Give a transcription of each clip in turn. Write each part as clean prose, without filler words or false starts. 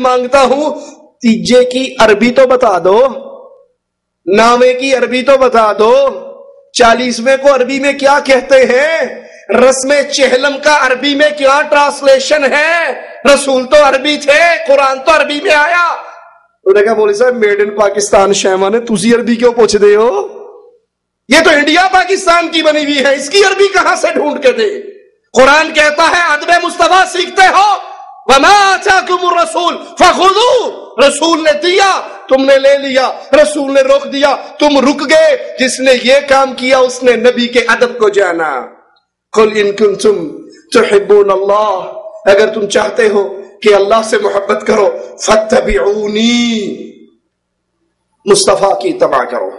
مانگتا ہوں تیجے کی عربی تو بتا دو، نامے کی عربی تو بتا دو، 40ویں کو عربی میں کیا کہتے ہیں، رسم چہلم کا عربی میں کیا ٹرانسلیشن ہے؟ رسول تو عربی تھے، قرآن تو عربی میں آیا۔ انہوں نے کہا مولوی صاحب میڈ ان پاکستان شیما نے تسی عربی کیوں پوچھ دے ہو؟ یہ تو انڈیا پاکستان کی بنی ہوئی ہے، اس کی عربی کہاں سے ڈھونڈ کے دے؟ قرآن کہتا ہے ادب مصطفیٰ سیکھتے ہو، وَمَا آتَاكُمُ الرَّسُولُ فَخُذُوهُ، رسول نے دیا تم نے لے لیا، رسول نے روک دیا تم رک گئے، جس نے یہ کام کیا اس نے نبی کے ادب کو جانا۔ قُلْ إِن كُنتُمْ تُحِبُّونَ اللَّهَ، اگر تم چاہتے ہو کہ اللہ سے محبت کرو، فَاتَّبِعُونِي، مصطفیٰ کی اتباع کرو،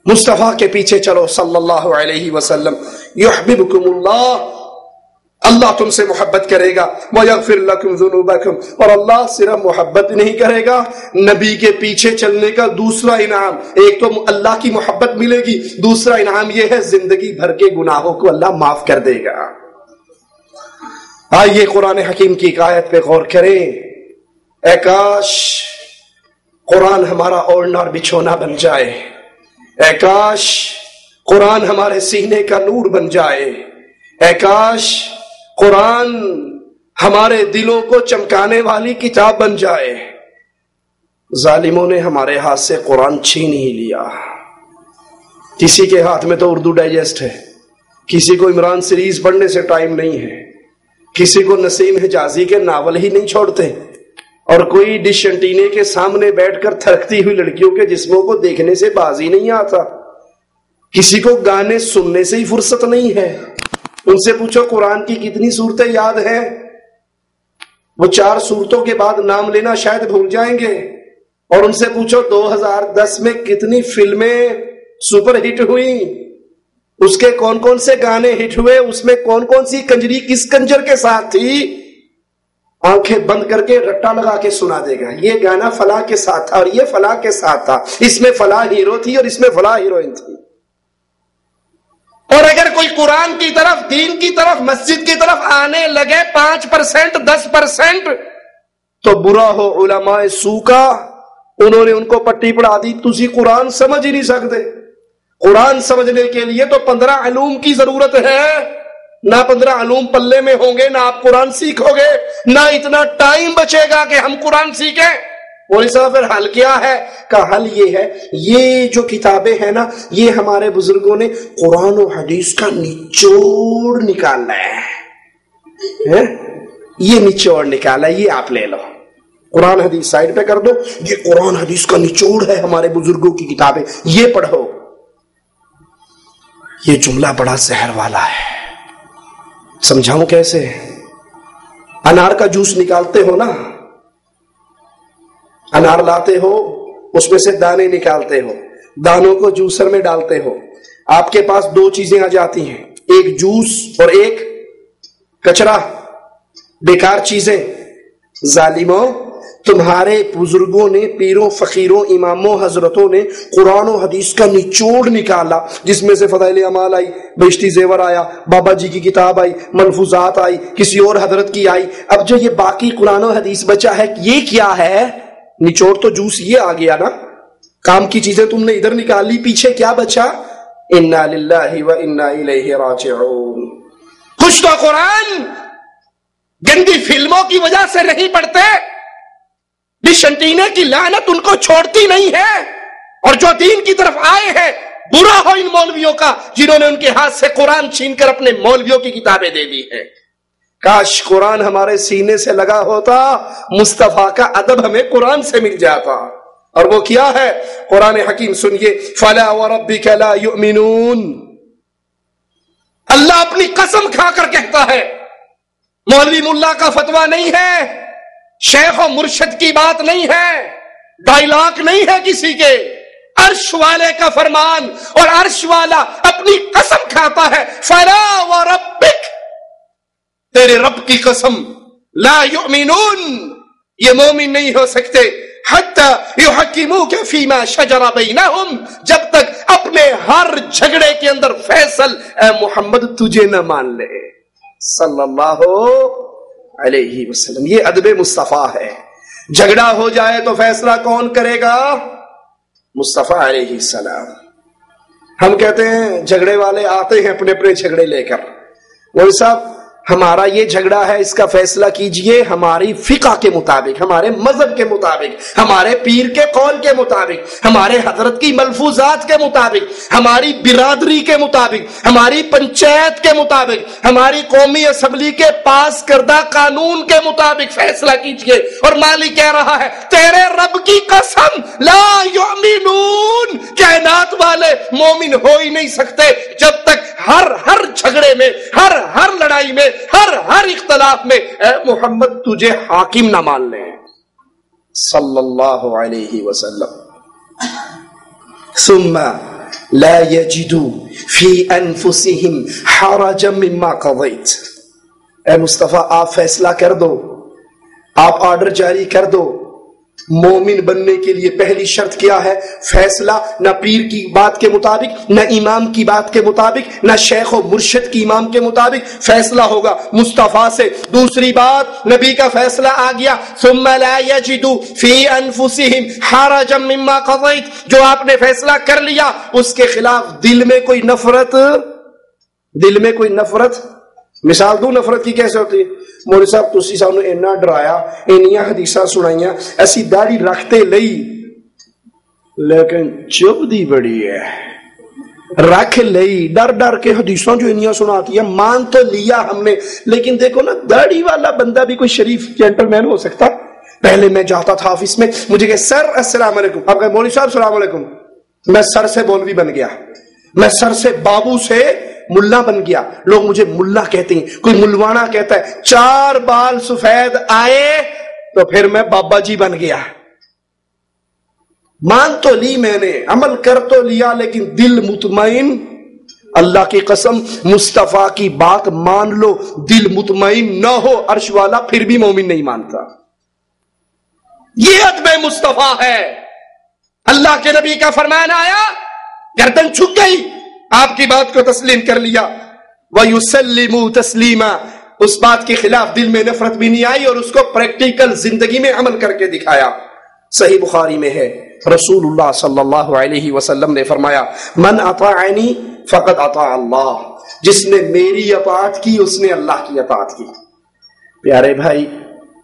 مصطفیٰ کے پیچھے چلو صلی اللہ علیہ وسلم، یحببکم اللہ، اللہ تم سے محبت کرے گا، وَيَغْفِرْ لَكُمْ ذُنُوبَكُمْ، اور اللہ صرف محبت نہیں کرے گا، نبی کے پیچھے چلنے کا دوسرا انعام، ایک تو اللہ کی محبت ملے گی، دوسرا انعام یہ ہے زندگی بھر کے گناہوں کو اللہ معاف کر دے گا۔ آئیے قرآن حکیم کی ایک آیت پہ غور کریں۔ اے کاش قرآن ہمارا اوڑھنا اور بچھونا بن جائے، اے کاش قرآن ہمارے سینے کا نور بن جائے، اے کاش قرآن ہمارے دلوں کو چمکانے والی کتاب بن جائے۔ ظالموں نے ہمارے ہاتھ سے قرآن چھین ہی لیا۔ کسی کے ہاتھ میں تو اردو ڈائجسٹ ہے، کسی کو عمران سیریز پڑھنے سے ٹائم نہیں ہے، کسی کو نسیم حجازی کے ناول ہی نہیں چھوڑتے، اور کوئی ڈش انٹینے کے سامنے بیٹھ کر تھرکتی ہوئی لڑکیوں کے جسموں کو دیکھنے سے باز ہی نہیں آتا، کسی کو گانے سننے سے ہی فرصت نہیں ہے۔ ان سے پوچھو قرآن کی کتنی صورتیں یاد ہیں، وہ 4 صورتوں کے بعد نام لینا شاید بھول جائیں گے، اور ان سے پوچھو 2010 میں کتنی فلمیں سپر ہٹ ہوئی، اس کے کون کون سے گانے ہٹ ہوئے، اس میں کون کون سی کنجری کس کنجر کے ساتھ تھی، آنکھیں بند کر کے رٹا لگا کے سنا دے گا، یہ گانا فلاں کے ساتھ تھا اور یہ فلاں کے ساتھ تھا، اس میں فلاں ہیرو تھی اور اس میں فلاں ہیروئن تھی۔ اور اگر کوئی قرآن کی طرف، دین کی طرف، مسجد کی طرف آنے لگے 5% 10%، تو برا ہو علماء سو کا، انہوں نے ان کو پٹی پڑھا دی، تسی قرآن سمجھ ہی نہیں سکتے۔ قرآن سمجھنے کے لیے تو 15 علوم کی ضرورت ہے، نہ 15 علوم پلے میں ہوں گے، نہ آپ قرآن سیکھو گے، نہ اتنا ٹائم بچے گا کہ ہم قرآن سیکھیں۔ اور اس پھر حل کیا ہے؟ کہ حل یہ ہے، یہ جو کتابیں ہیں نا، یہ ہمارے بزرگوں نے قرآن و حدیث کا نچوڑ نکالنا ہے، یہ نچوڑ نکالا، یہ آپ لے لو، قرآن حدیث سائڈ پہ کر دو، یہ قرآن حدیث کا نچوڑ ہے ہمارے بزرگوں کی کتابیں، یہ پڑھو۔ یہ جملہ بڑا زہر والا ہے، سمجھاؤں کیسے؟ انار کا جوس نکالتے ہو نا، انار لاتے ہو، اس میں سے دانے نکالتے ہو، دانوں کو جوسر میں ڈالتے ہو، آپ کے پاس 2 چیزیں آ جاتی ہیں، ایک جوس اور ایک کچرا، بیکار چیزیں۔ ظالموں، تمہارے بزرگوں نے، پیروں فقیروں اماموں حضرتوں نے قرآن و حدیث کا نچوڑ نکالا، جس میں سے فضائل اعمال آئی، بہشتی زیور آیا، بابا جی کی کتاب آئی، ملفوظات آئی، کسی اور حضرت کی آئی، اب جو یہ باقی قرآن و حدیث بچا ہے یہ کیا ہے؟ نچوڑ تو جوس یہ آ گیا نا، کام کی چیزیں تم نے ادھر نکال لی، پیچھے کیا بچا؟ انا للہ و انا الیہ راجعون۔ کچھ تو قرآن گندی فلموں کی وجہ سے نہیں پڑھتے، ڈش انٹینے کی لعنت ان کو چھوڑتی نہیں ہے، اور جو دین کی طرف آئے ہیں، برا ہو ان مولویوں کا جنہوں نے ان کے ہاتھ سے قرآن چھین کر اپنے مولویوں کی کتابیں دے دی ہیں۔ کاش قرآن ہمارے سینے سے لگا ہوتا، مصطفیٰ کا ادب ہمیں قرآن سے مل جاتا، اور وہ کیا ہے؟ قرآن حکیم سنیے، فَلَا وَرَبِّكَ لَا يُؤْمِنُونَ، اللہ اپنی قسم کھا کر کہتا ہے، مولوی ملا کا فتویٰ نہیں ہے، شیخ و مرشد کی بات نہیں ہے، ڈائلاگ نہیں ہے کسی کے، عرش والے کا فرمان، اور عرش والا اپنی قسم کھاتا ہے، فَلَا وَرَبِّكَ، تیرے رب کی قسم، لا یؤمنون، یہ مومن نہیں ہو سکتے، حتی یحکموک فیما شجر بینہم، جب تک اپنے ہر جھگڑے کے اندر فیصل اے محمد تجھے نہ مان لے صلی اللہ علیہ وسلم۔ یہ ادب مصطفیٰ ہے۔ جھگڑا ہو جائے تو فیصلہ کون کرے گا؟ مصطفیٰ علیہ السلام۔ ہم کہتے ہیں جھگڑے والے آتے ہیں اپنے اپنے جھگڑے لے کر، مولوی صاحب ہمارا یہ جھگڑا ہے، اس کا فیصلہ کیجئے ہماری فقہ کے مطابق، ہمارے مذہب کے مطابق، ہمارے پیر کے قول کے مطابق، ہمارے حضرت کی ملفوظات کے مطابق، ہماری برادری کے مطابق، ہماری پنچایت کے مطابق، ہماری قومی اسمبلی کے پاس کردہ قانون کے مطابق فیصلہ کیجئے۔ اور مالک کہہ رہا ہے تیرے رب کی قسم لا یؤمنون، کائنات والے مومن ہو ہی نہیں سکتے جب تک ہر جھگڑے میں، ہر لڑائی میں، ہر اختلاف میں اے محمد تجھے حاکم نہ مان لیں صلی اللہ علیہ وسلم۔ ثم لا يجدوا في انفسهم حرجا مما قضيت، اے مصطفیٰ آپ فیصلہ کر دو، آپ آرڈر جاری کر دو۔ مومن بننے کے لیے پہلی شرط کیا ہے؟ فیصلہ نہ پیر کی بات کے مطابق، نہ امام کی بات کے مطابق، نہ شیخ و مرشد کی امام کے مطابق، فیصلہ ہوگا مصطفیٰ سے۔ دوسری بات نبی کا فیصلہ آ گیا ثم لا يجدوا في انفسهم حرجا مما قضيت، جو آپ نے فیصلہ کر لیا اس کے خلاف دل میں کوئی نفرت، مثال دوں نفرت کی کیسے ہوتی ہے؟ مولوی صاحب تسی سانو اینا ڈرایا، اینیاں حدیثاں سنائیاں، ایسی داڑھی رکھتے لئی لیکن چب دی بڑی ہے، رکھ لئی ڈر ڈر کے حدیثاں جو اینیاں سناتی ہیں، مان تو لیا ہم نے، لیکن دیکھو نا داڑھی والا بندہ بھی کوئی شریف جینٹل مین ہو سکتا۔ پہلے میں جاتا تھا آفس میں، مجھے کہ سر السلام علیکم، آپ کہے مولوی صاحب السلام علیکم، میں سر سے مولوی بن گیا، میں سر سے بابو سے ملا بن گیا، لوگ مجھے ملا کہتے ہیں، کوئی ملوانا کہتا ہے، 4 بال سفید آئے تو پھر میں بابا جی بن گیا۔ مان تو لی میں نے، عمل کر تو لیا، لیکن دل مطمئن، اللہ کی قسم مصطفیٰ کی بات مان لو دل مطمئن نہ ہو عرش والا پھر بھی مومن نہیں مانتا۔ یہ ادب مصطفیٰ ہے۔ اللہ کے نبی کا فرمان آیا، گردن جھک گئی، آپ کی بات کو تسلیم کر لیا، وَيُسَلِّمُوا تَسْلِيمًا، اس بات کے خلاف دل میں نفرت بھی نہیں آئی اور اس کو پریکٹیکل زندگی میں عمل کر کے دکھایا۔ صحیح بخاری میں ہے، رسول اللہ صلی اللہ علیہ وسلم نے فرمایا من اطاعنی فقد اطاع اللہ، جس نے میری اطاعت کی اس نے اللہ کی اطاعت کی۔ پیارے بھائی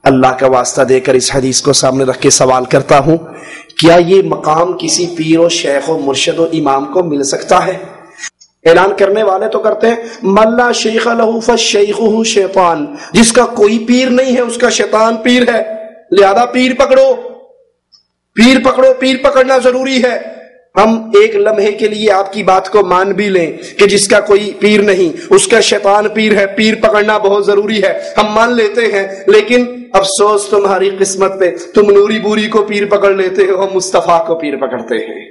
اللہ کا واسطہ دے کر اس حدیث کو سامنے رکھ کے سوال کرتا ہوں، کیا یہ مقام کسی پیر و شیخ و مرشد و امام کو مل سکتا ہے؟ اعلان کرنے والے تو کرتے ہیں ملا شیخ لہو فالشیخ شیطان، جس کا کوئی پیر نہیں ہے اس کا شیطان پیر ہے، لہذا پیر پکڑو، پیر پکڑو، پیر پکڑنا ضروری ہے۔ ہم ایک لمحے کے لیے آپ کی بات کو مان بھی لیں کہ جس کا کوئی پیر نہیں اس کا شیطان پیر ہے، پیر پکڑنا بہت ضروری ہے، ہم مان لیتے ہیں، لیکن افسوس تمہاری قسمت پہ، تم نوری بوری کو پیر پکڑ لیتے ہو، ہم مصطفیٰ کو پیر پکڑتے ہیں۔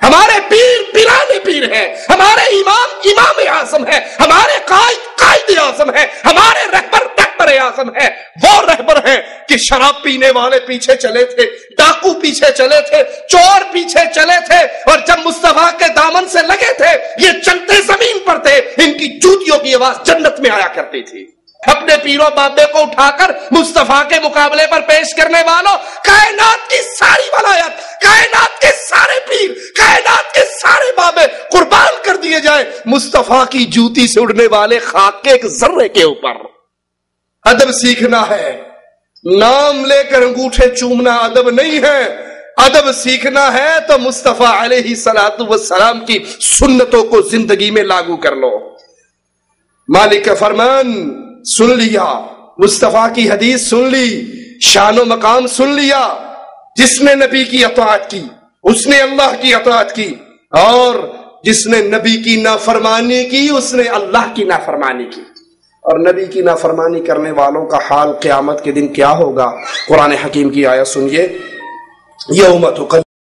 ہمارے پیر پیرانے پیر ہیں، ہمارے امام امام اعظم ہے، ہمارے قائد قائد اعظم ہے، ہمارے رہبر رہبر اعظم ہے۔ وہ رہبر ہیں کہ شراب پینے والے پیچھے چلے تھے، ڈاکو پیچھے چلے تھے، چور پیچھے چلے تھے، اور جب مصطفیٰ کے دامن سے لگے تھے یہ چلتے زمین پر تھے، ان کی جوتیوں کی آواز جنت میں آیا کرتی تھی۔ اپنے پیروں بابے کو اٹھا کر مصطفیٰ کے مقابلے پر پیش کرنے والوں، کائنات کی ساری ولایت، کائنات کے سارے پیر، کائنات کے سارے بابے قربان کر دیے جائیں مصطفیٰ کی جوتی سے اڑنے والے خاک کے ایک ذرے کے اوپر۔ ادب سیکھنا ہے، نام لے کر انگوٹھے چومنا ادب نہیں ہے، ادب سیکھنا ہے تو مصطفیٰ علیہ الصلوۃ والسلام کی سنتوں کو زندگی میں لاگو کر لو۔ مالک کا فرمان سن لیا، مصطفیٰ کی حدیث سن لی، شان و مقام سن لیا، جس نے نبی کی اطاعت کی اس نے اللہ کی اطاعت کی، اور جس نے نبی کی نافرمانی کی اس نے اللہ کی نافرمانی کی۔ اور نبی کی نافرمانی کرنے والوں کا حال قیامت کے دن کیا ہوگا؟ قرآن حکیم کی آیت سنیے، یوم تقلب